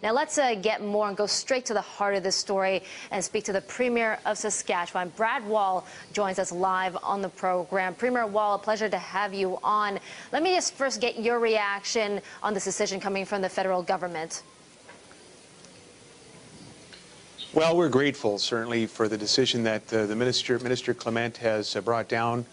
Now let's get more and go straight to the heart of this story and speak to the Premier of Saskatchewan. Brad Wall joins us live on the program. Premier Wall, a pleasure to have you on. Let me just first get your reaction on this decision coming from the federal government. Well, we're grateful, certainly, for the decision that Minister Clement has brought down.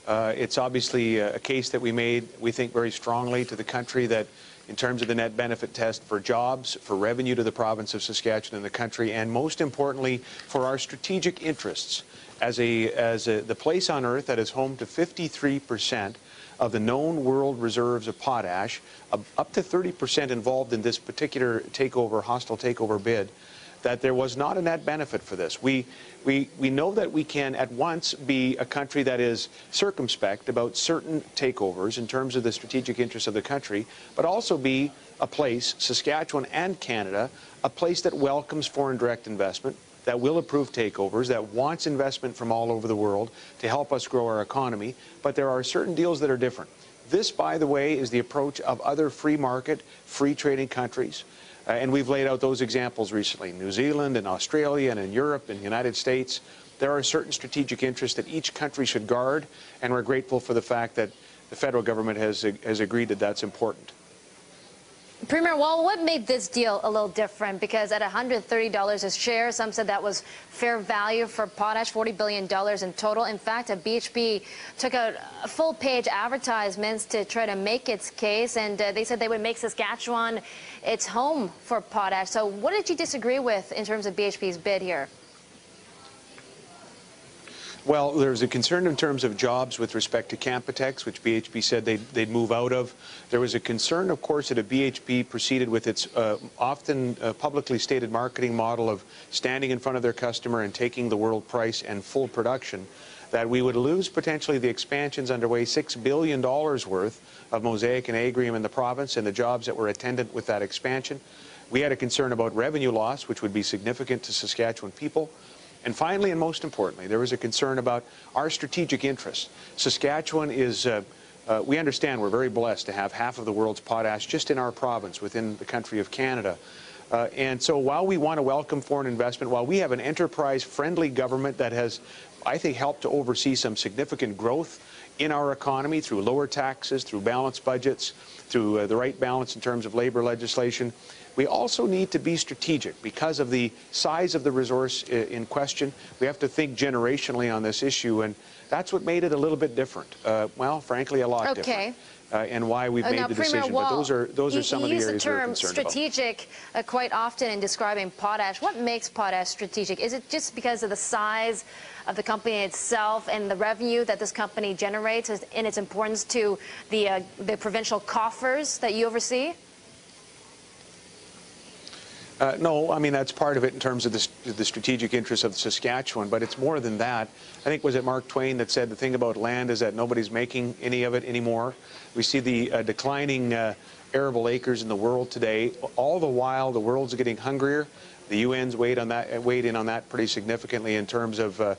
It's obviously a case that we made, we think, very strongly to the country that in terms of the net benefit test for jobs, for revenue to the province of Saskatchewan and the country, and most importantly, for our strategic interests as the place on Earth that is home to 53% of the known world reserves of potash, up to 30% involved in this particular takeover, hostile takeover bid, that there was not a net benefit for this. We know that we can at once be a country that is circumspect about certain takeovers in terms of the strategic interests of the country, but also be a place, Saskatchewan and Canada, a place that welcomes foreign direct investment, that will approve takeovers, that wants investment from all over the world to help us grow our economy. But there are certain deals that are different. This, by the way, is the approach of other free market, free trading countries. And we've laid out those examples recently. New Zealand and Australia and in Europe and the United States. There are certain strategic interests that each country should guard, and we're grateful for the fact that the federal government has agreed that that's important. Premier Wall, what made this deal a little different? Because at $130 a share, some said that was fair value for potash, $40 billion in total. In fact, BHP took out full-page advertisements to try to make its case, and they said they would make Saskatchewan its home for potash. So what did you disagree with in terms of BHP's bid here? Well, there's a concern in terms of jobs with respect to Canpotex, which BHP said they'd move out of. There was a concern, of course, that if BHP proceeded with its often publicly stated marketing model of standing in front of their customer and taking the world price and full production, that we would lose potentially the expansions underway, $6 billion worth of Mosaic and Agrium in the province and the jobs that were attendant with that expansion. We had a concern about revenue loss, which would be significant to Saskatchewan people. And finally, and most importantly, there was a concern about our strategic interests. Saskatchewan is, we understand we're very blessed to have half of the world's potash just in our province, within the country of Canada. And so while we want to welcome foreign investment, while we have an enterprise-friendly government that has, I think, helped to oversee some significant growth in our economy through lower taxes, through balanced budgets, through the right balance in terms of labor legislation, we also need to be strategic because of the size of the resource in question. We have to think generationally on this issue, and that's what made it a little bit different. Well, frankly, a lot different. And why we've made the decision. Wall, but those are some of the areas we're concerned about. You use the term strategic quite often in describing potash. What makes potash strategic? Is it just because of the size of the company itself and the revenue that this company generates and its importance to the provincial coffers that you oversee? No, I mean, that's part of it in terms of the strategic interests of Saskatchewan, but it's more than that. I think, was it Mark Twain that said the thing about land is that nobody's making any of it anymore? We see the declining arable acres in the world today. All the while, the world's getting hungrier. The UN's weighed in on that pretty significantly in terms of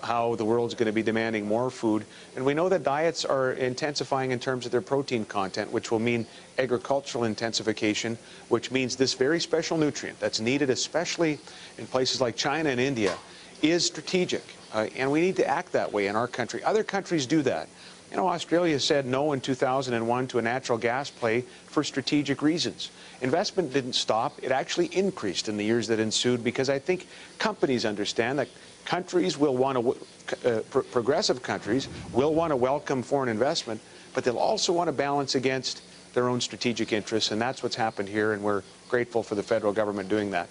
how the world's going to be demanding more food. And we know that diets are intensifying in terms of their protein content, which will mean agricultural intensification, which means this very special nutrient that's needed especially in places like China and India is strategic. And we need to act that way in our country. Other countries do that. You know, Australia said no in 2001 to a natural gas play for strategic reasons. Investment didn't stop. It actually increased in the years that ensued because I think companies understand that countries will want to, progressive countries will want to welcome foreign investment, but they'll also want to balance against their own strategic interests, and that's what's happened here, and we're grateful for the federal government doing that.